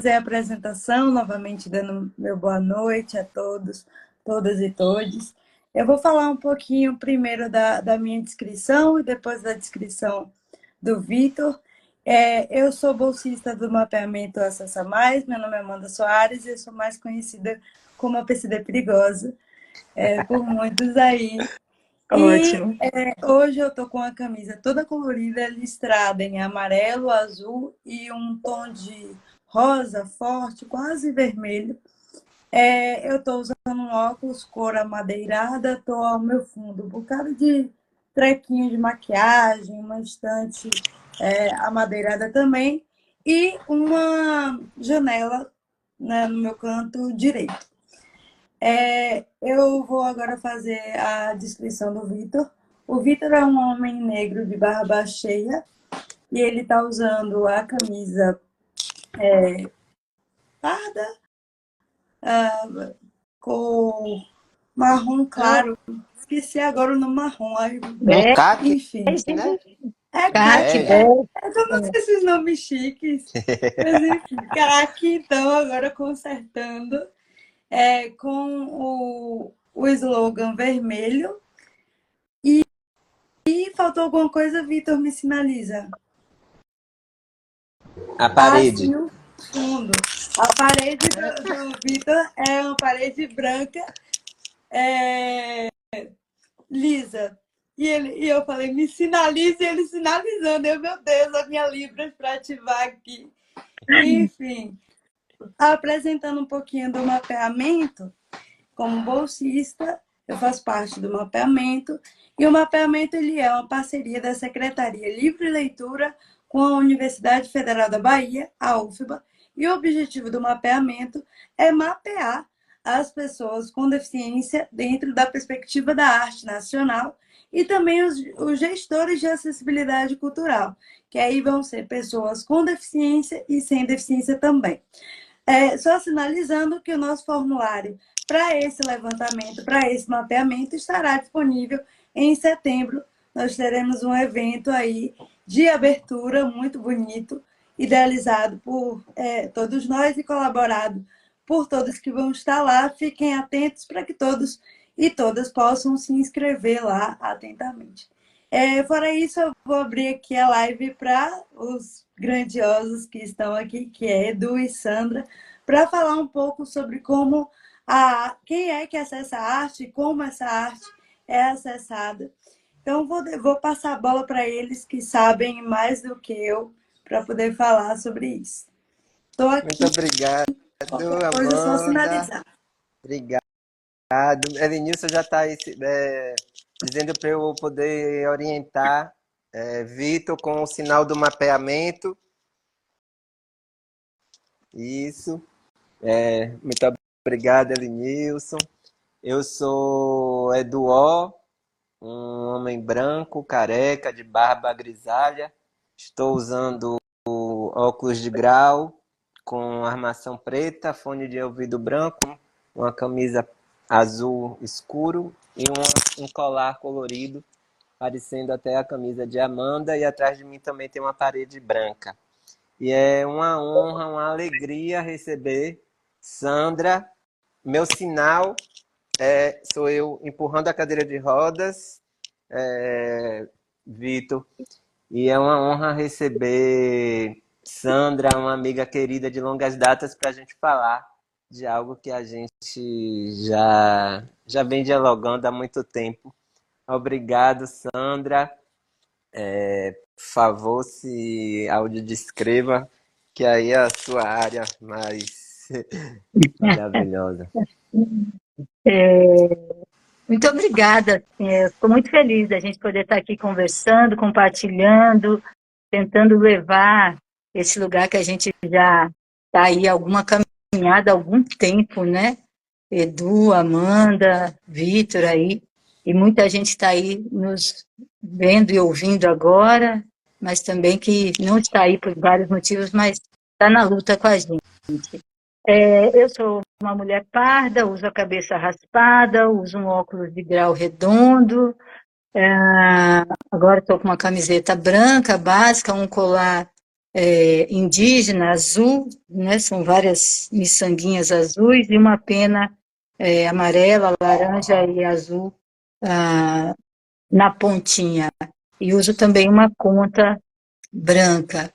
fazer a apresentação, novamente dando meu boa noite a todos, todas e todes. Eu vou falar um pouquinho primeiro da minha descrição e depois da descrição do Vitor. Eu sou bolsista do Mapeamento Acessa Mais, meu nome é Amanda Soares e eu sou mais conhecida como a PCD Perigosa, por muitos aí. E Ótimo. hoje eu tô com a camisa toda colorida, listrada em amarelo, azul e um tom de rosa forte, quase vermelho. Eu tô usando um óculos cor amadeirada, tô ao meu fundo, um bocado de trequinho de maquiagem, uma estante amadeirada também e uma janela, né, no meu canto direito. Eu vou agora fazer a descrição do Vitor. O Vitor é um homem negro de barba cheia e ele está usando a camisa parda, cor marrom claro. Esqueci agora o nome marrom. Um caque, Enfim, né? é Caque, caque. Bege. Eu não sei esses nomes chiques, mas enfim, caque, então, agora consertando, com o slogan vermelho. E faltou alguma coisa, Vitor, me sinaliza. A Ah, parede. sim, o fundo. A parede do Vitor é uma parede branca, é, lisa. E eu falei, me sinalize, e ele sinalizando. Meu Deus, a minha Libras para ativar aqui. Enfim, apresentando um pouquinho do mapeamento, como bolsista, eu faço parte do mapeamento, e o mapeamento ele é uma parceria da Secretaria Livre Leitura com a Universidade Federal da Bahia, a UFBA, e o objetivo do mapeamento é mapear as pessoas com deficiência dentro da perspectiva da arte nacional e também os gestores de acessibilidade cultural, que aí vão ser pessoas com deficiência e sem deficiência também. Só sinalizando que o nosso formulário para esse levantamento, para esse mapeamento, estará disponível em setembro. Nós teremos um evento aí de abertura muito bonito, idealizado por todos nós e colaborado por todos que vão estar lá. Fiquem atentos para que todos e todas possam se inscrever lá atentamente. Fora isso, eu vou abrir aqui a live para os grandiosos que estão aqui, que é Edu e Sandra, para falar um pouco sobre quem é que acessa a arte e como essa arte é acessada. Então, vou passar a bola para eles que sabem mais do que eu para poder falar sobre isso. Estou Muito aqui, obrigado, qualquer coisa é só Amanda. sinalizar. Obrigado. Elenilson já está aí dizendo para eu poder orientar Vitor com o sinal do mapeamento. Isso. Muito obrigado, Elenilson. Eu sou Eduó, um homem branco, careca, de barba grisalha. Estou usando óculos de grau com armação preta, fone de ouvido branco, uma camisa azul escuro e um colar colorido, parecendo até a camisa de Amanda, e atrás de mim também tem uma parede branca. E é uma honra, uma alegria receber Sandra. Meu sinal sou eu empurrando a cadeira de rodas, Vitor, e é uma honra receber Sandra, uma amiga querida de longas datas, para a gente falar de algo que a gente já vem dialogando há muito tempo. Obrigado, Sandra. Por favor, se audiodescreva, que aí é a sua área mais maravilhosa. É, muito obrigada. Estou muito feliz da gente poder estar aqui conversando, compartilhando, tentando levar esse lugar que a gente já está aí alguma caminhada há algum tempo, né? Edu, Amanda, Vitor aí, e muita gente está aí nos vendo e ouvindo agora, mas também que não está aí por vários motivos, mas está na luta com a gente. Eu sou uma mulher parda, uso a cabeça raspada, uso um óculos de grau redondo, agora estou com uma camiseta branca básica, um colar indígena, azul, né? São várias miçanguinhas azuis e uma pena amarela, laranja e azul na pontinha. E uso também uma conta branca.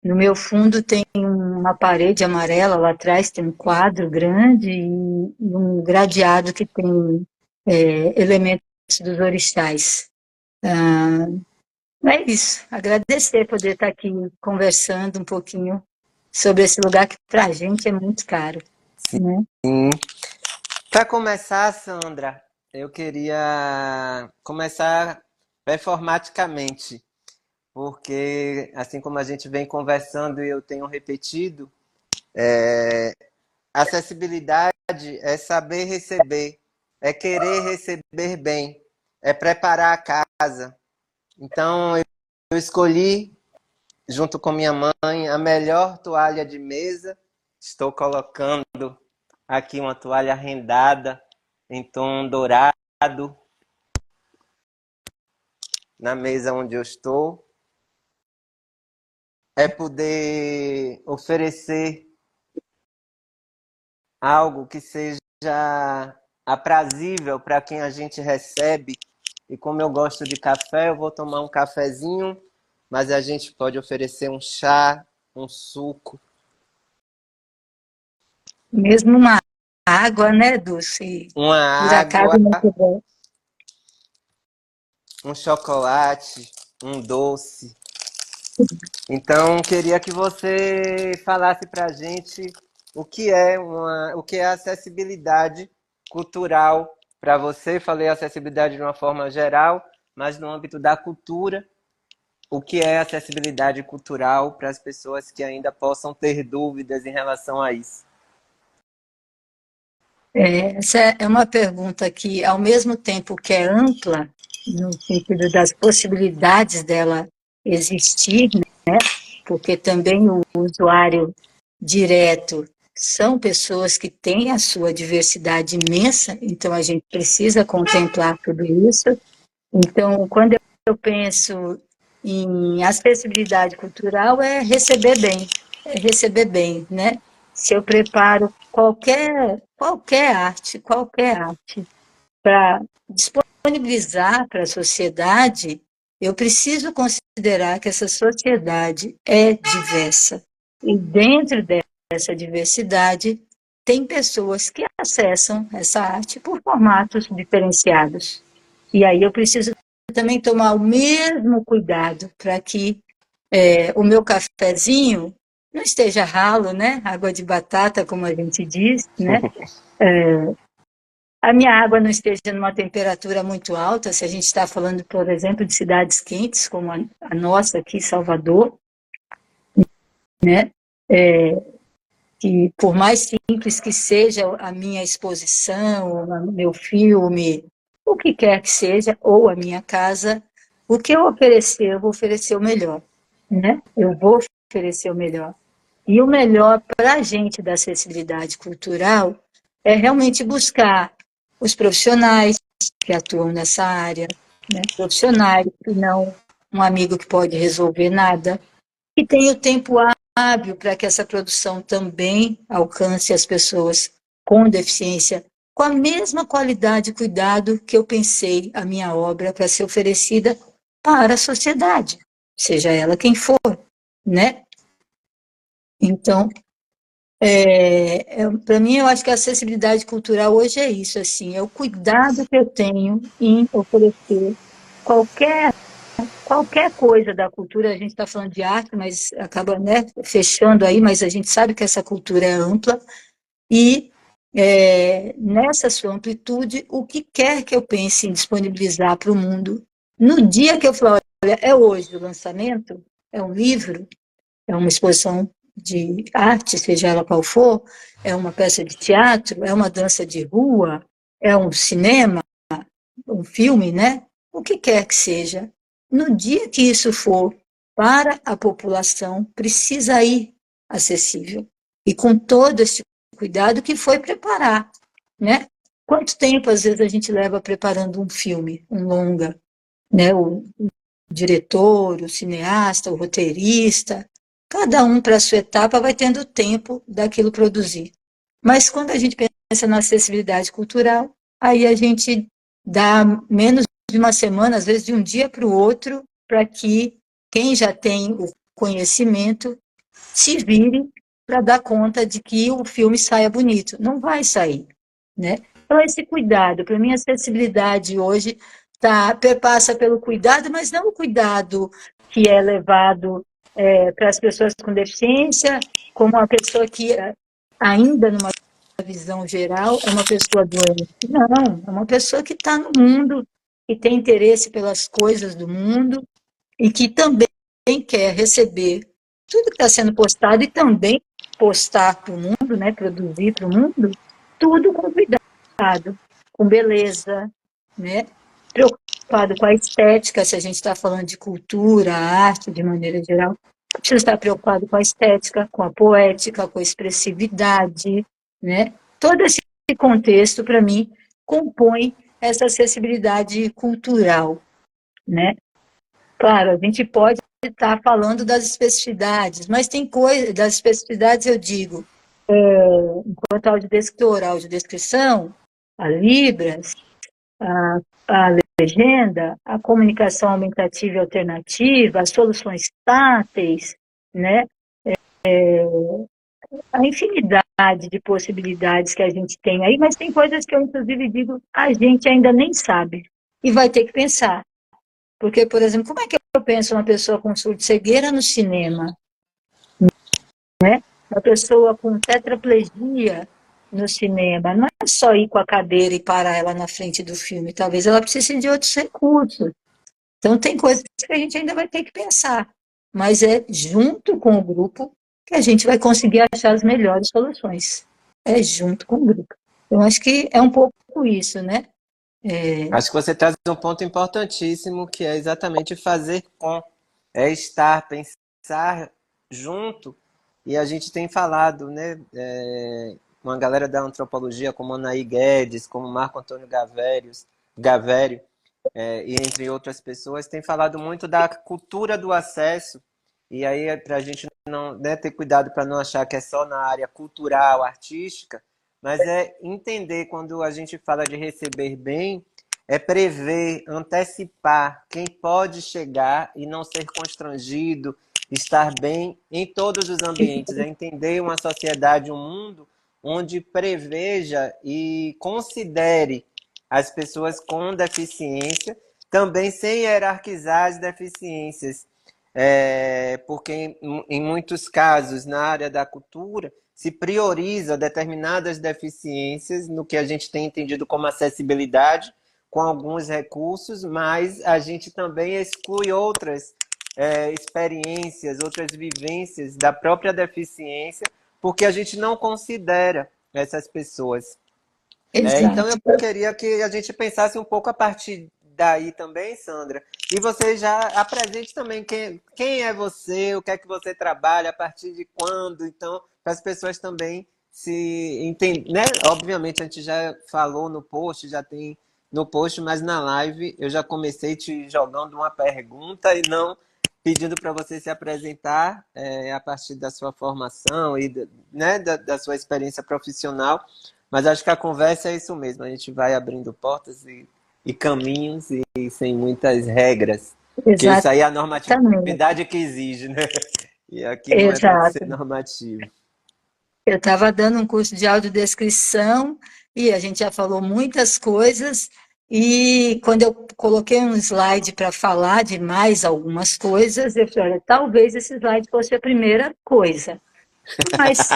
No meu fundo tem uma parede amarela, lá atrás tem um quadro grande e um gradeado que tem elementos dos orixás. É isso, agradecer poder estar aqui conversando um pouquinho sobre esse lugar que para a gente é muito caro, né? Para começar, Sandra, eu queria começar performaticamente, porque assim como a gente vem conversando e eu tenho repetido, acessibilidade é saber receber, é querer receber bem, é preparar a casa. Então eu escolhi, junto com minha mãe, a melhor toalha de mesa. Estou colocando aqui uma toalha rendada em tom dourado na mesa onde eu estou. É poder oferecer algo que seja aprazível para quem a gente recebe. E como eu gosto de café, eu vou tomar um cafezinho, mas a gente pode oferecer um chá, um suco. Mesmo uma água, né, Dulce? Uma Por acaso água, não tiver. um chocolate, um doce. Então, queria que você falasse para a gente o que é acessibilidade cultural para você. Falei acessibilidade de uma forma geral, mas no âmbito da cultura, o que é acessibilidade cultural para as pessoas que ainda possam ter dúvidas em relação a isso? Essa é uma pergunta que, ao mesmo tempo que é ampla, no sentido das possibilidades dela existir, né? Porque também o usuário direto são pessoas que têm a sua diversidade imensa, então a gente precisa contemplar tudo isso. Então, quando eu penso em acessibilidade cultural, é receber bem, né? Se eu preparo qualquer arte para disponibilizar para a sociedade, eu preciso considerar que essa sociedade é diversa. E dentro dessa diversidade, tem pessoas que acessam essa arte por formatos diferenciados. E aí eu preciso também tomar o mesmo cuidado para que o meu cafezinho não esteja ralo, né? Água de batata, como a gente diz, né? A minha água não esteja numa temperatura muito alta, se a gente está falando, por exemplo, de cidades quentes, como a nossa aqui, Salvador, né? Que por mais simples que seja a minha exposição, o meu filme, o que quer que seja, ou a minha casa, o que eu oferecer, eu vou oferecer o melhor, né? Eu vou oferecer o melhor. E o melhor para a gente da acessibilidade cultural é realmente buscar os profissionais que atuam nessa área, né? Profissionais, que não um amigo que pode resolver nada, que tem o tempo hábil para que essa produção também alcance as pessoas com deficiência, com a mesma qualidade e cuidado que eu pensei a minha obra para ser oferecida para a sociedade, seja ela quem for, né? Então, para mim, eu acho que a acessibilidade cultural hoje é isso, assim, é o cuidado que eu tenho em oferecer qualquer coisa da cultura. A gente está falando de arte, mas acaba, né, fechando aí, mas a gente sabe que essa cultura é ampla e nessa sua amplitude, o que quer que eu pense em disponibilizar para o mundo, no dia que eu falar, olha, é hoje o lançamento, é um livro, é uma exposição de arte, seja ela qual for, é uma peça de teatro, é uma dança de rua, é um cinema, um filme, né? O que quer que seja. No dia que isso for para a população, precisa ir acessível. E com todo esse cuidado que foi preparar, né? Quanto tempo, às vezes, a gente leva preparando um filme, um longa, né? O diretor, o cineasta, o roteirista, cada um para a sua etapa vai tendo tempo daquilo produzir. Mas quando a gente pensa na acessibilidade cultural, aí a gente dá menos de uma semana, às vezes de um dia para o outro, para que quem já tem o conhecimento se vire para dar conta de que o filme saia bonito. Não vai sair, né? Então, esse cuidado, para mim, a acessibilidade hoje perpassa pelo cuidado, mas não o cuidado que é levado para as pessoas com deficiência, como a pessoa que, ainda numa visão geral, é uma pessoa doente. Não, é uma pessoa que está no mundo, que tem interesse pelas coisas do mundo e que também quer receber tudo que está sendo postado e também postar para o mundo, né, produzir para o mundo, tudo com cuidado, com beleza, né, preocupado com a estética, se a gente está falando de cultura, arte de maneira geral, precisa estar preocupado com a estética, com a poética, com a expressividade, né? Todo esse contexto, para mim, compõe essa acessibilidade cultural, né? Claro, a gente pode estar falando das especificidades, mas tem coisa, das especificidades eu digo, enquanto audiodescrição, a Libras, a legenda, a comunicação aumentativa e alternativa, as soluções táteis, né? A infinidade de possibilidades que a gente tem aí, mas tem coisas que eu, inclusive, digo, a gente ainda nem sabe, e vai ter que pensar. Porque, por exemplo, como é que eu penso uma pessoa com surdo de cegueira no cinema? Né? Uma pessoa com tetraplegia no cinema. Não é só ir com a cadeira e parar ela na frente do filme. Talvez ela precise de outros recursos. Então, tem coisas que a gente ainda vai ter que pensar. Mas é junto com o grupo que a gente vai conseguir achar as melhores soluções. É junto com o grupo. Eu acho que é um pouco isso, né? Acho que você traz um ponto importantíssimo, que é exatamente fazer com, é estar, pensar junto. E a gente tem falado, né, com a galera da antropologia, como Anaí Guedes, como Marco Antônio Gavério, e entre outras pessoas, tem falado muito da cultura do acesso. E aí, para a gente não, né, ter cuidado para não achar que é só na área cultural, artística, mas é entender quando a gente fala de receber bem, é prever, antecipar quem pode chegar e não ser constrangido, estar bem em todos os ambientes, é entender uma sociedade, um mundo onde preveja e considere as pessoas com deficiência, também sem hierarquizar as deficiências, porque em muitos casos, na área da cultura, se prioriza determinadas deficiências no que a gente tem entendido como acessibilidade, com alguns recursos, mas a gente também exclui outras experiências, outras vivências da própria deficiência, porque a gente não considera essas pessoas. Então eu Exato. queria que a gente pensasse um pouco a partir daí também, Sandra, e você já apresente também quem é você, o que é que você trabalha, a partir de quando, então, para as pessoas também se entenderem, né? Obviamente a gente já falou no post, já tem no post, mas na live eu já comecei te jogando uma pergunta e não pedindo para você se apresentar a partir da sua formação e né, da sua experiência profissional. Mas acho que a conversa é isso mesmo, a gente vai abrindo portas e caminhos e sem muitas regras. Porque isso aí é a Exatamente. normatividade que exige, né? E aqui não é para ser Exato. normativo. Eu estava dando um curso de audiodescrição e a gente já falou muitas coisas, e quando eu coloquei um slide para falar de mais algumas coisas, eu falei, olha, talvez esse slide fosse a primeira coisa, mas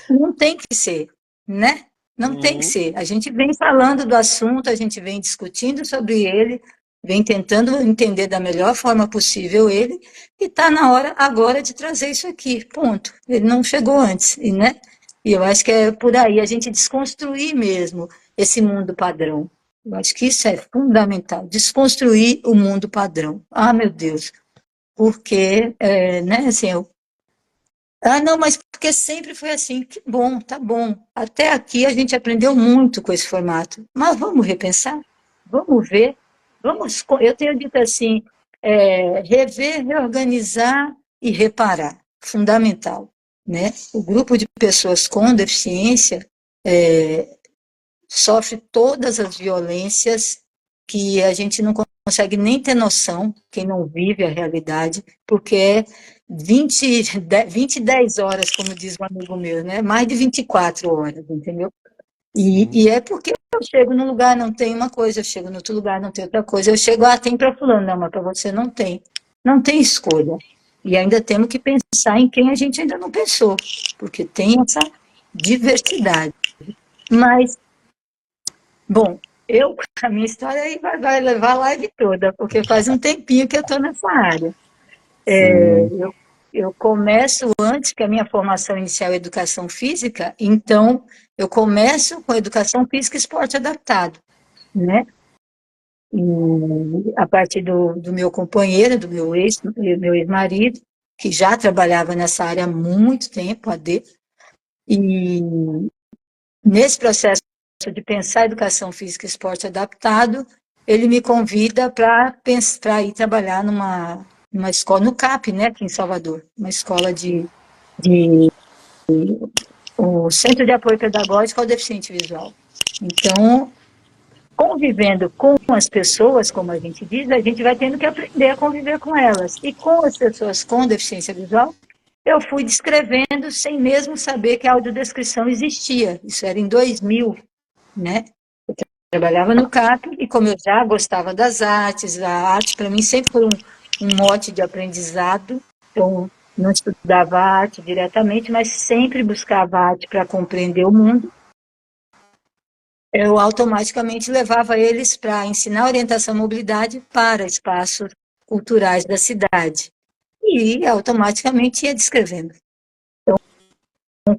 não tem que ser, né? Não tem que Uhum. ser. A gente vem falando do assunto, a gente vem discutindo sobre ele, vem tentando entender da melhor forma possível ele, e está na hora agora de trazer isso aqui, ponto. Ele não chegou antes, né? E eu acho que é por aí, a gente desconstruir mesmo esse mundo padrão. Eu acho que isso é fundamental, desconstruir o mundo padrão. Ah, meu Deus, porque, né, assim, não, mas porque sempre foi assim. Que bom, tá bom. Até aqui a gente aprendeu muito com esse formato. Mas vamos repensar? Vamos ver? Eu tenho dito assim, rever, reorganizar e reparar, fundamental, né? O grupo de pessoas com deficiência sofre todas as violências que a gente não consegue nem ter noção, quem não vive a realidade, porque é 10 horas, como diz um amigo meu, né? Mais de 24 horas, entendeu? E é porque eu chego num lugar, não tem uma coisa, eu chego no outro lugar, não tem outra coisa, eu chego, tem para fulano, não, mas para você não tem. Não tem escolha. E ainda temos que pensar em quem a gente ainda não pensou, porque tem essa diversidade. Mas, bom, a minha história aí vai levar a live toda, porque faz um tempinho que eu estou nessa área. Eu começo antes, que a minha formação inicial é educação física, então eu começo com educação física e esporte adaptado, né? E a partir do meu companheiro, do meu ex-marido, que já trabalhava nessa área há muito tempo, AD, e nesse processo de pensar educação física e esporte adaptado, ele me convida para ir trabalhar numa escola, no CAP, né, aqui em Salvador, uma escola o Centro de Apoio Pedagógico ao Deficiente Visual. Então, convivendo com as pessoas, como a gente diz, a gente vai tendo que aprender a conviver com elas. E com as pessoas com deficiência visual, eu fui descrevendo sem mesmo saber que a audiodescrição existia. Isso era em 2000, né? Eu trabalhava no CAP e como eu já gostava das artes, a arte para mim sempre foi um mote de aprendizado. Então, não estudava arte diretamente, mas sempre buscava arte para compreender o mundo. Eu automaticamente levava eles para ensinar orientação à mobilidade para espaços culturais da cidade. E automaticamente ia descrevendo. Então,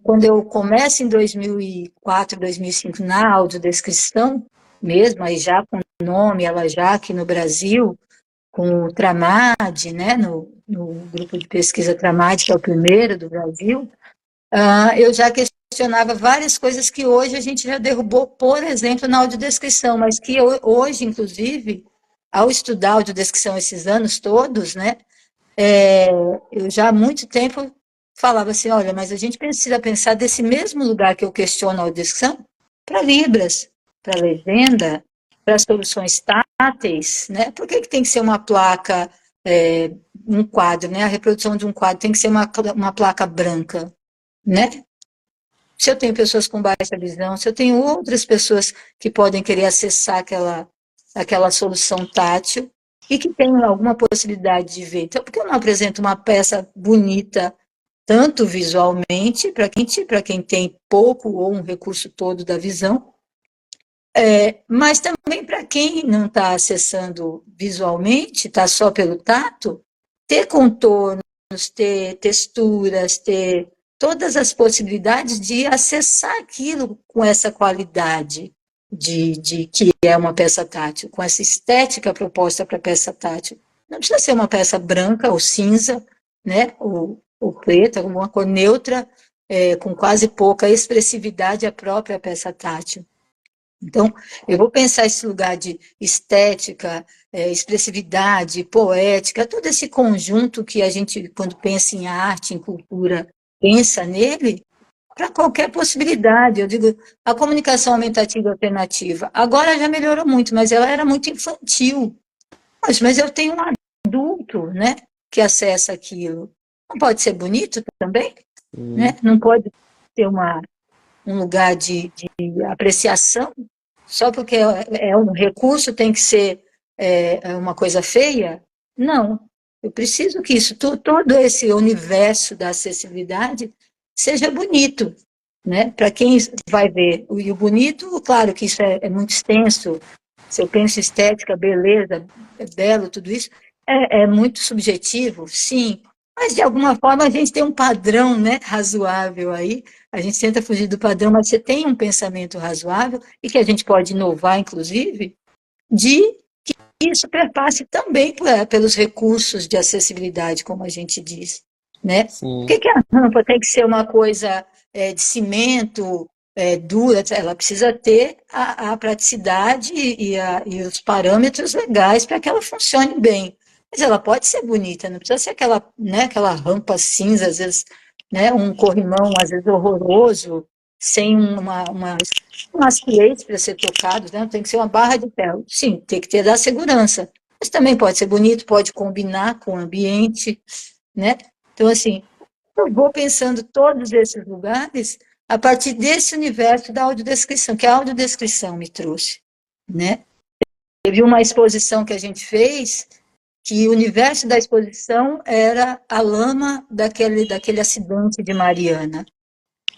quando eu começo em 2004, 2005, na audiodescrição, mesmo, aí já com o nome, ela já aqui no Brasil, com o Tramad, né, no grupo de pesquisa Tramad, que é o primeiro do Brasil, eu já questionava várias coisas que hoje a gente já derrubou, por exemplo, na audiodescrição, mas que hoje, inclusive, ao estudar audiodescrição esses anos todos, né, eu já há muito tempo falava assim, olha, mas a gente precisa pensar desse mesmo lugar que eu questiono a audiodescrição para Libras, para legenda, para soluções táteis, né? Por que tem que ser uma placa, um quadro, né? A reprodução de um quadro tem que ser uma placa branca, né? Se eu tenho pessoas com baixa visão, se eu tenho outras pessoas que podem querer acessar aquela solução tátil e que tenham alguma possibilidade de ver. Então, por que eu não apresento uma peça bonita, tanto visualmente, para quem tem pouco ou um recurso todo da visão, mas também para quem não está acessando visualmente, está só pelo tato, ter contornos, ter texturas, ter todas as possibilidades de acessar aquilo com essa qualidade de que é uma peça tátil, com essa estética proposta para a peça tátil. Não precisa ser uma peça branca ou cinza, né, ou preta, alguma cor neutra, com quase pouca expressividade a própria peça tátil. Então, eu vou pensar esse lugar de estética, expressividade, poética, todo esse conjunto que a gente, quando pensa em arte, em cultura, pensa nele, para qualquer possibilidade. Eu digo, a comunicação aumentativa alternativa, agora já melhorou muito, mas ela era muito infantil. Mas eu tenho um adulto, né, que acessa aquilo. Não pode ser bonito também? Né? Não pode ter um lugar de apreciação? Só porque é um recurso tem que ser uma coisa feia? Não. Eu preciso que todo esse universo da acessibilidade seja bonito, né? Para quem vai ver. E o bonito, claro que isso é muito extenso. Se eu penso em estética, beleza, é belo, tudo isso, é muito subjetivo, sim. Mas, de alguma forma, a gente tem um padrão, né, razoável aí. A gente tenta fugir do padrão, mas você tem um pensamento razoável e que a gente pode inovar, inclusive, de que isso perpasse também pelos recursos de acessibilidade, como a gente diz, né? Por que a rampa tem que ser uma coisa de cimento, dura? Ela precisa ter a praticidade e os parâmetros legais para que ela funcione bem. mas ela pode ser bonita, não precisa ser aquela, né, aquela rampa cinza, às vezes, né, um corrimão, às vezes, horroroso, sem um acidez para ser tocado, né? Tem que ser uma barra de ferro. Sim, tem que ter da segurança, mas também pode ser bonito, pode combinar com o ambiente, né? Então, assim, eu vou pensando todos esses lugares a partir desse universo da audiodescrição, que a audiodescrição me trouxe, né? Teve uma exposição que a gente fez, que o universo da exposição era a lama daquele acidente de Mariana.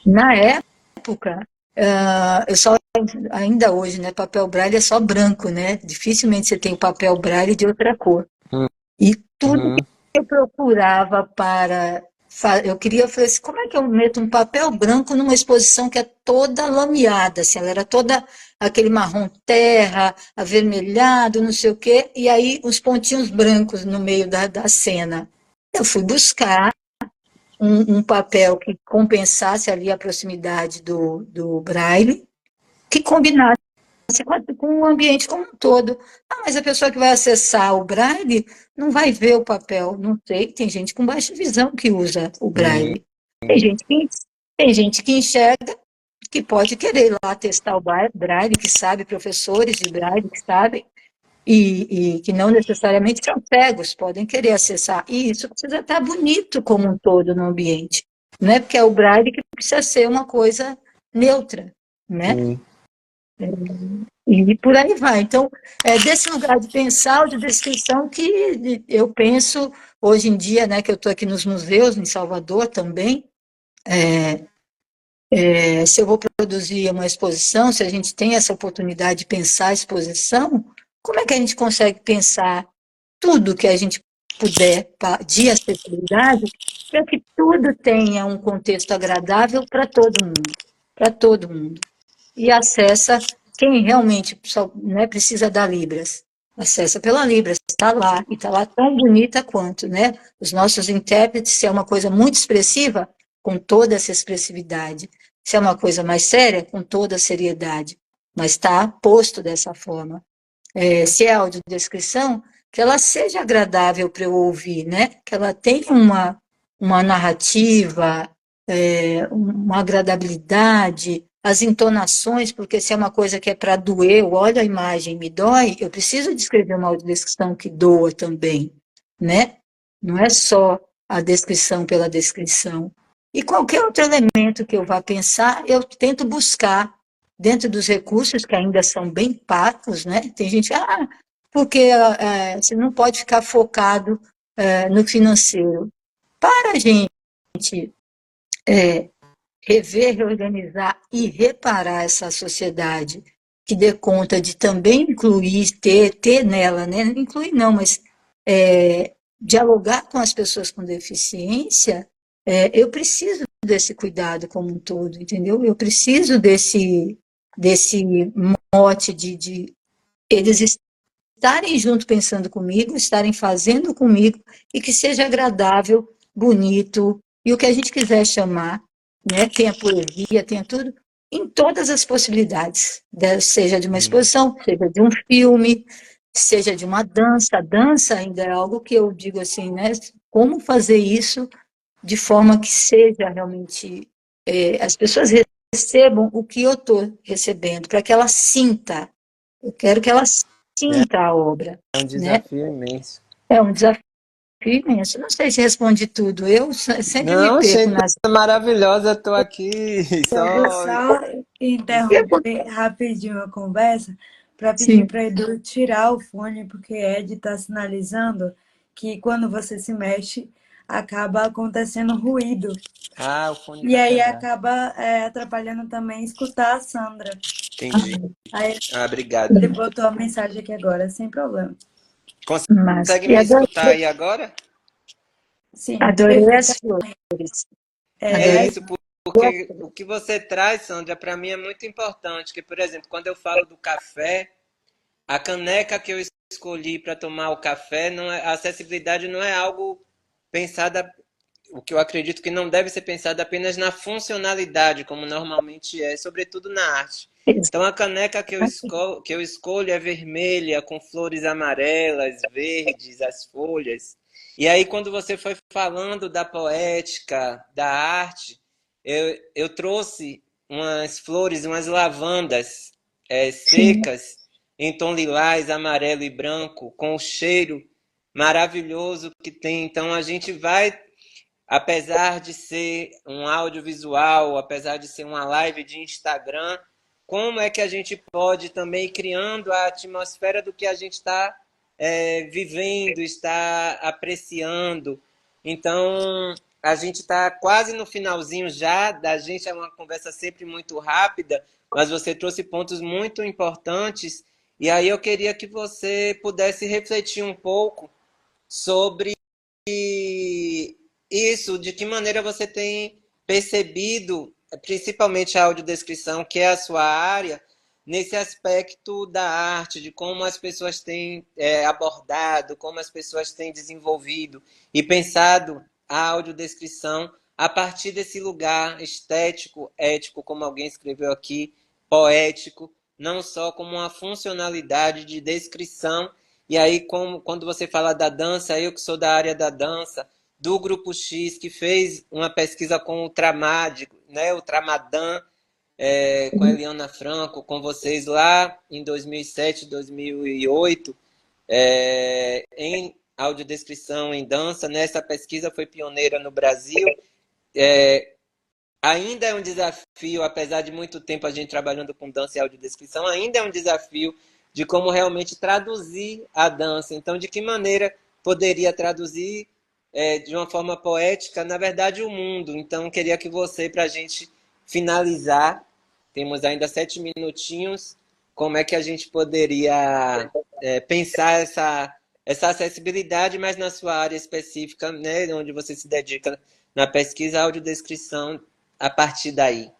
Na época, eu só, ainda hoje, né, papel braille é só branco, né? Dificilmente você tem o papel braille de outra cor. E tudo Uhum. que eu procurava para. Eu queria, eu falei assim, como é que eu meto um papel branco numa exposição que é toda lameada, assim, ela era toda aquele marrom terra, avermelhado, não sei o quê, e aí os pontinhos brancos no meio da cena. Eu fui buscar um papel que compensasse ali a proximidade do braille, que combinasse com o ambiente como um todo. Ah, mas a pessoa que vai acessar o braille não vai ver o papel. Não sei, tem gente com baixa visão que usa o Sim. braille. Tem gente que enxerga, que pode querer ir lá testar o braille, que sabe, professores de braille que sabem, e que não necessariamente são cegos, podem querer acessar. E isso precisa estar bonito como um todo no ambiente. Não é porque é o braille que precisa ser uma coisa neutra, né? Sim. E por aí vai. Então, é desse lugar de pensar, de descrição, que eu penso hoje em dia, né, que eu estou aqui nos museus, em Salvador também, se eu vou produzir uma exposição, se a gente tem essa oportunidade de pensar a exposição, como é que a gente consegue pensar tudo que a gente puder de acessibilidade, para que tudo tenha um contexto agradável para todo mundo. E acessa quem realmente só, né, precisa da Libras. Acessa pela Libras, está lá, e está lá tão bonita quanto, né? Os nossos intérpretes, se é uma coisa muito expressiva, com toda essa expressividade. Se é uma coisa mais séria, com toda a seriedade. Mas está posto dessa forma. Se é audiodescrição, que ela seja agradável para eu ouvir, né? Que ela tenha uma narrativa, uma agradabilidade, as entonações, porque se é uma coisa que é para doer, eu olho a imagem me dói, eu preciso descrever uma audiodescrição que doa também, né? Não é só a descrição pela descrição. E qualquer outro elemento que eu vá pensar, eu tento buscar dentro dos recursos que ainda são bem parcos, né? Tem gente, porque você não pode ficar focado no financeiro. Para a gente rever, reorganizar e reparar essa sociedade que dê conta de também incluir, ter nela, né? Não incluir não, mas dialogar com as pessoas com deficiência, eu preciso desse cuidado como um todo, entendeu? Eu preciso desse mote de eles estarem junto pensando comigo, estarem fazendo comigo e que seja agradável, bonito e o que a gente quiser chamar, né? Tenha poesia, tenha tudo, em todas as possibilidades, seja de uma exposição, seja de um filme, seja de uma dança. A dança ainda é algo que eu digo assim, né? Como fazer isso de forma que seja realmente as pessoas recebam o que eu estou recebendo, para que ela sinta. Eu quero que ela sinta a obra, É um né? desafio imenso. É um desafio imenso. Não sei se responde tudo. Eu sempre me Não, perco gente, nas. é maravilhosa. Estou aqui Eu vou só. só interromper rapidinho a conversa para pedir Sim. para Edu tirar o fone, porque Ed está sinalizando que quando você se mexe, acaba acontecendo ruído. Ah, o fone E vai aí quebrar. acaba atrapalhando também escutar a Sandra. Entendi. Aí Obrigado. ele botou a mensagem aqui agora, sem problema. Mas, Consegue e me agora, escutar aí agora? Sim, adorei as perfeita. flores. É Adorei isso, as porque o que você traz, Sandra, para mim é muito importante. Que, por exemplo, quando eu falo do café, a caneca que eu escolhi para tomar o café, não é, a acessibilidade não é algo pensada, o que eu acredito que não deve ser pensado apenas na funcionalidade, como normalmente é, sobretudo na arte. Então a caneca que eu escolho é vermelha, com flores amarelas, verdes, as folhas. E aí, quando você foi falando da poética, da arte, eu trouxe umas flores, umas lavandas Sim. secas, em tom lilás, amarelo e branco, com o cheiro maravilhoso que tem. Então a gente vai, apesar de ser um audiovisual, apesar de ser uma live de Instagram, como é que a gente pode também ir criando a atmosfera do que a gente está vivendo, está apreciando. Então, a gente está quase no finalzinho já, da gente é uma conversa sempre muito rápida, mas você trouxe pontos muito importantes, e aí eu queria que você pudesse refletir um pouco sobre isso, de que maneira você tem percebido, principalmente a audiodescrição, que é a sua área, nesse aspecto da arte, de como as pessoas têm abordado, como as pessoas têm desenvolvido e pensado a audiodescrição a partir desse lugar estético, ético, como alguém escreveu aqui, poético, não só como uma funcionalidade de descrição. E aí, quando você fala da dança, eu que sou da área da dança, do Grupo X, que fez uma pesquisa com o Tramad, né, o Tramadã, com a Eliana Franco, com vocês lá em 2007, 2008, em audiodescrição em dança. Nessa pesquisa foi pioneira no Brasil. Ainda é um desafio, apesar de muito tempo a gente trabalhando com dança e audiodescrição, ainda é um desafio de como realmente traduzir a dança. Então, de que maneira poderia traduzir de uma forma poética, na verdade, o mundo. Então, queria que você, para a gente finalizar, temos ainda 7 minutinhos, como é que a gente poderia pensar essa acessibilidade, mas na sua área específica, né, onde você se dedica na pesquisa, audiodescrição, a partir daí.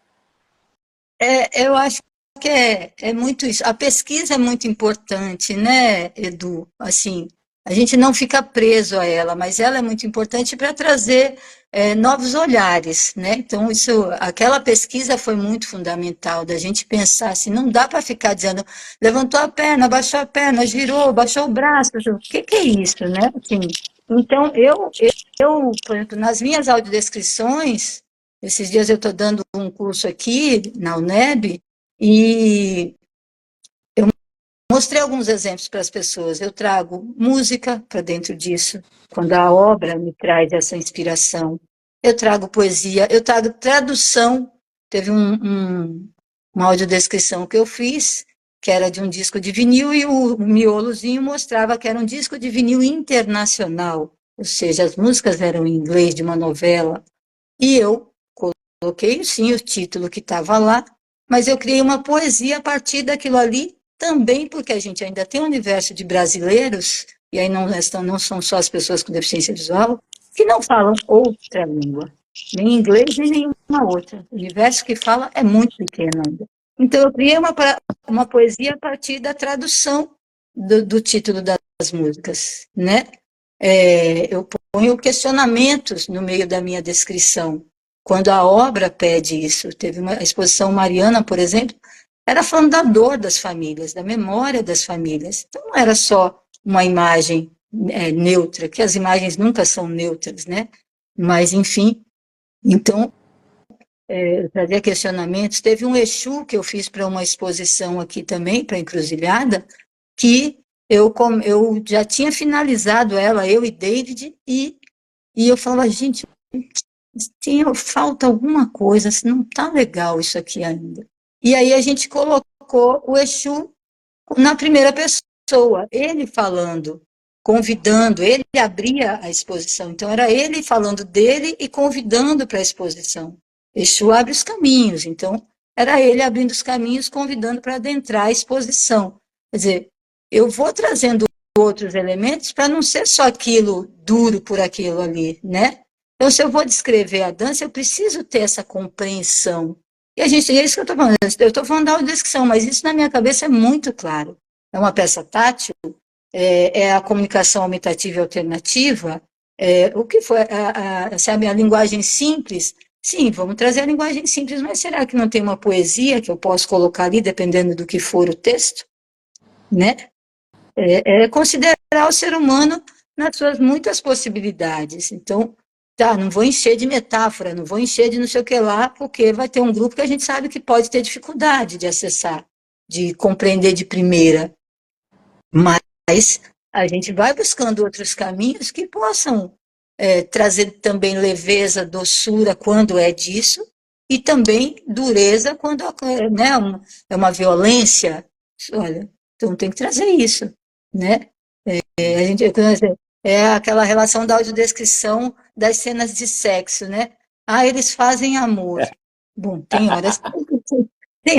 Eu acho que é muito isso. A pesquisa é muito importante, né, Edu? Assim, a gente não fica preso a ela, mas ela é muito importante para trazer novos olhares, né? Então, aquela pesquisa foi muito fundamental da gente pensar assim, não dá para ficar dizendo, levantou a perna, baixou a perna, girou, baixou o braço, o que é isso, né? Assim, então, por exemplo, nas minhas audiodescrições, esses dias eu estou dando um curso aqui na UNEB e mostrei alguns exemplos para as pessoas. Eu trago música para dentro disso, quando a obra me traz essa inspiração. Eu trago poesia, eu trago tradução. Teve uma audiodescrição que eu fiz, que era de um disco de vinil, e o miolozinho mostrava que era um disco de vinil internacional, ou seja, as músicas eram em inglês de uma novela. E eu coloquei, sim, o título que estava lá, mas eu criei uma poesia a partir daquilo ali, também porque a gente ainda tem um universo de brasileiros, e aí não são só as pessoas com deficiência visual, que não falam outra língua, nem inglês, nem nenhuma outra. O universo que fala é muito pequeno ainda. Então, eu criei uma poesia a partir da tradução do título das músicas, né? Eu ponho questionamentos no meio da minha descrição, quando a obra pede isso. Teve uma exposição Mariana, por exemplo, era falando da dor das famílias, da memória das famílias. Então, não era só uma imagem neutra, que as imagens nunca são neutras, né? Mas, enfim, então, eu trazia questionamentos. Teve um Exu que eu fiz para uma exposição aqui também, para a Encruzilhada, que eu já tinha finalizado ela, eu e David, e eu falava, gente, falta alguma coisa, assim, não está legal isso aqui ainda. E aí a gente colocou o Exu na primeira pessoa, ele falando, convidando, ele abria a exposição. Então era ele falando dele e convidando para a exposição. Exu abre os caminhos, então era ele abrindo os caminhos, convidando para adentrar a exposição. Quer dizer, eu vou trazendo outros elementos para não ser só aquilo duro por aquilo ali, né? Então, se eu vou descrever a dança, eu preciso ter essa compreensão. E é isso que eu estou falando. Eu estou falando da audiodescrição, mas isso na minha cabeça é muito claro. É uma peça tátil, é a comunicação aumentativa e alternativa, o que foi, sabe, a linguagem simples sim, vamos trazer a linguagem simples, mas será que não tem uma poesia que eu posso colocar ali, dependendo do que for o texto? Né? É considerar o ser humano nas suas muitas possibilidades. Então, tá, não vou encher de metáfora, não vou encher de não sei o que lá, porque vai ter um grupo que a gente sabe que pode ter dificuldade de acessar, de compreender de primeira. Mas a gente vai buscando outros caminhos que possam trazer também leveza, doçura quando é disso, e também dureza quando né, é uma violência. Olha, então tem que trazer isso, né? A gente é aquela relação da audiodescrição das cenas de sexo, né? Ah, eles fazem amor. Bom, tem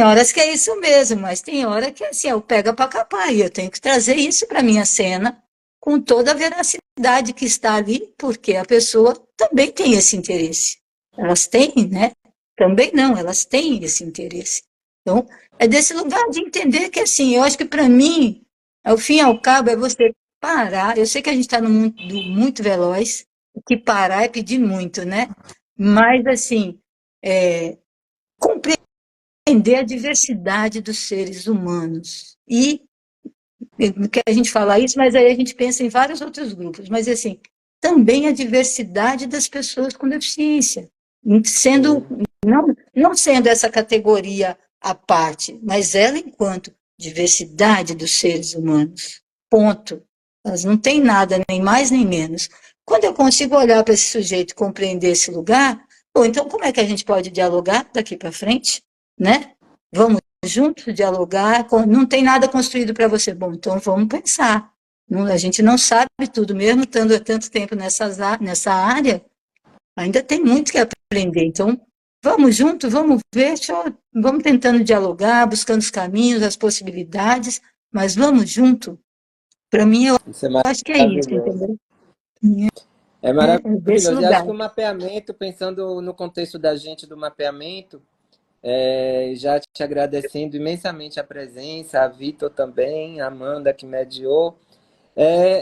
horas que é isso mesmo, mas tem hora que assim, eu pego para capar e eu tenho que trazer isso para minha cena com toda a veracidade que está ali, porque a pessoa também tem esse interesse. Elas têm, né? Também não, elas têm esse interesse. Então, é desse lugar de entender que assim, eu acho que para mim, ao fim e ao cabo, é você parar. Eu sei que a gente está num mundo muito veloz, que parar é pedir muito, né? Mas assim, é, entender a diversidade dos seres humanos. E que a gente fala isso, mas aí a gente pensa em vários outros grupos, mas assim, também a diversidade das pessoas com deficiência, sendo não sendo essa categoria à parte, mas ela enquanto diversidade dos seres humanos. Ponto. Elas não têm nada, nem mais nem menos. Quando eu consigo olhar para esse sujeito e compreender esse lugar, bom, então como é que a gente pode dialogar daqui para frente, né? Vamos juntos dialogar, não tem nada construído para você. Bom, então vamos pensar. A gente não sabe tudo, mesmo estando há tanto tempo nessa área, ainda tem muito que aprender. Então, vamos juntos, vamos ver, vamos tentando dialogar, buscando os caminhos, as possibilidades, mas vamos junto. Para mim, eu Isso é acho que é isso, maravilhoso. entendeu? É É desse maravilhoso. E lugar. acho que o mapeamento, pensando no contexto da gente do mapeamento, já te agradecendo imensamente a presença, a Vitor também, a Amanda que mediou,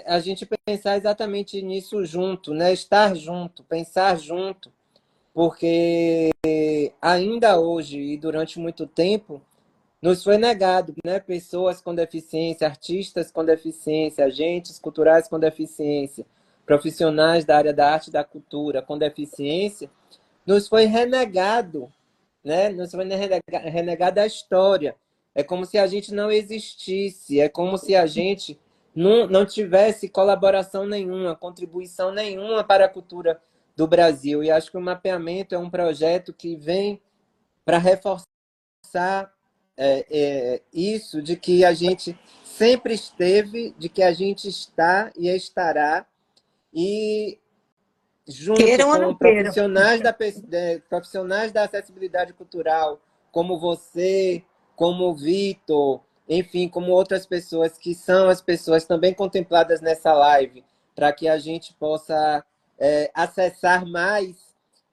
a gente pensar exatamente nisso junto, né? Estar junto, pensar junto, porque ainda hoje e durante muito tempo nos foi negado, né? Pessoas com deficiência, artistas com deficiência, agentes culturais com deficiência, profissionais da área da arte e da cultura com deficiência, nos foi renegado, né? Nos foi renegada a história. É como se a gente não existisse, é como se a gente não tivesse colaboração nenhuma, contribuição nenhuma para a cultura do Brasil. E acho que o mapeamento é um projeto que vem para reforçar isso de que a gente sempre esteve, de que a gente está e estará, e junto Queiram ou com não queiram. profissionais da acessibilidade cultural, como você, como o Vitor, enfim, como outras pessoas que são as pessoas também contempladas nessa live, para que a gente possa acessar mais,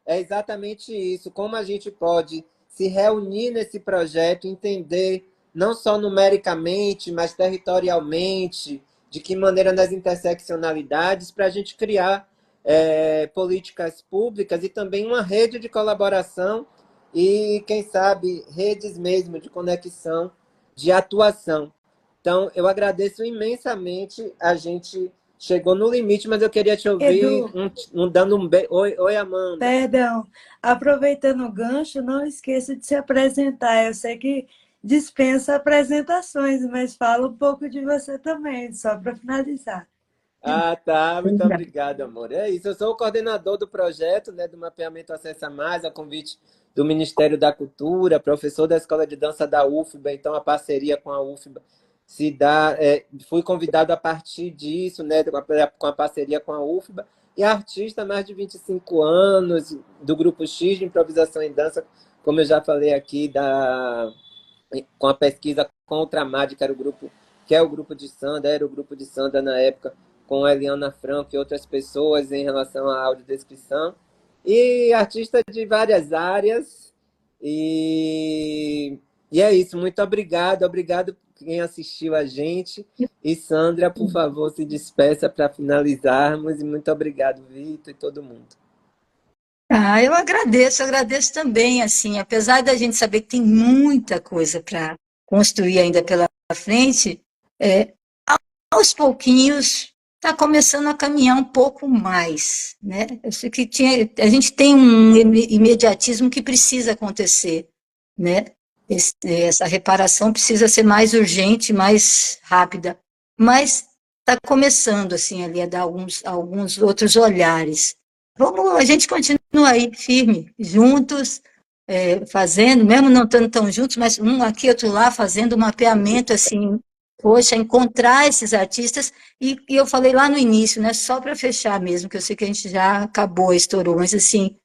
é exatamente isso, como a gente pode se reunir nesse projeto, entender não só numericamente, mas territorialmente, de que maneira nas interseccionalidades, para a gente criar políticas públicas e também uma rede de colaboração e, quem sabe, redes mesmo de conexão, de atuação. Então, eu agradeço imensamente. A gente chegou no limite, mas eu queria te ouvir Edu, dando um beijo. Oi, Amanda. perdão, aproveitando o gancho, não esqueça de se apresentar. Eu sei que dispensa apresentações, mas fala um pouco de você também, só para finalizar. Ah, tá. Muito obrigado, amor. É isso. Eu sou o coordenador do projeto, né, do Mapeamento Acessa Mais, a convite do Ministério da Cultura, professor da Escola de Dança da UFBA, então a parceria com a UFBA se dá. Fui convidado a partir disso, né, com a parceria com a UFBA, e artista há mais de 25 anos, do Grupo X de Improvisação em Dança, como eu já falei aqui, com a pesquisa contra a MAD, que é o grupo de Sanda, era o grupo de Sanda na época, com a Eliana Franco e outras pessoas em relação à audiodescrição. E artista de várias áreas. E, e é isso. Muito obrigado. Obrigado quem assistiu a gente. E Sandra, por favor, se despeça para finalizarmos. E muito obrigado, Vitor e todo mundo. Ah, eu agradeço também, assim, apesar da gente saber que tem muita coisa para construir ainda pela frente, é, aos pouquinhos está começando a caminhar um pouco mais, né? Eu sei que a gente tem um imediatismo que precisa acontecer, né? Essa reparação precisa ser mais urgente, mais rápida, mas está começando assim ali a dar alguns outros olhares. A gente continua aí firme, juntos, fazendo, mesmo não estando tão juntos, mas um aqui, outro lá, fazendo um mapeamento assim. Poxa, encontrar esses artistas, e eu falei lá no início, né, só para fechar mesmo, que eu sei que a gente já acabou, estourou, mas assim,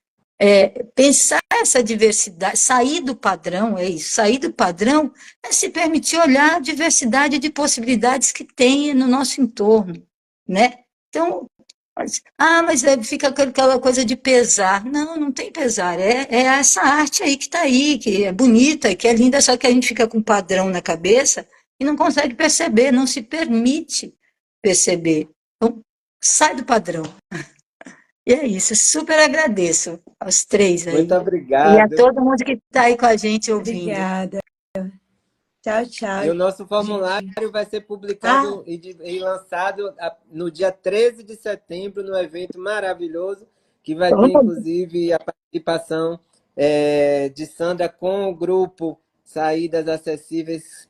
pensar essa diversidade, sair do padrão, é isso, sair do padrão é se permitir olhar a diversidade de possibilidades que tem no nosso entorno, né? Então, mas fica aquela coisa de pesar. Não, não tem pesar, é essa arte aí que está aí, que é bonita, que é linda, só que a gente fica com um padrão na cabeça e não consegue perceber, não se permite perceber. Então, sai do padrão. E é isso, super agradeço aos três Muito aí. E a obrigado. todo mundo que está aí com a gente ouvindo. Obrigada. Tchau, tchau, E o nosso formulário gente. vai ser Ah, publicado e lançado no dia 13 de setembro, no evento maravilhoso, que vai ter, inclusive, a participação de Sandra com o grupo Saídas Acessíveis,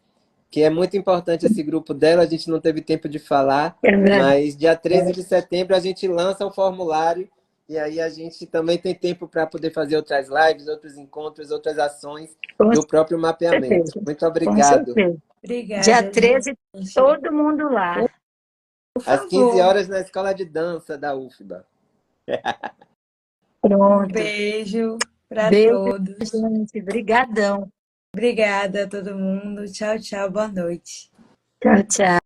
que é muito importante esse grupo dela, a gente não teve tempo de falar, É verdade. mas dia 13 de setembro a gente lança o formulário e aí a gente também tem tempo para poder fazer outras lives, outros encontros, outras ações Com do próprio mapeamento. certeza, Muito com obrigado. certeza. Dia obrigada, 13, gente. todo mundo lá. Por Às 15 favor. horas na escola de dança da UFBA. Um Pronto. beijo para Beijo, todos. gente. Brigadão. Obrigada a todo mundo. Tchau, tchau. Boa noite. Tchau, tchau.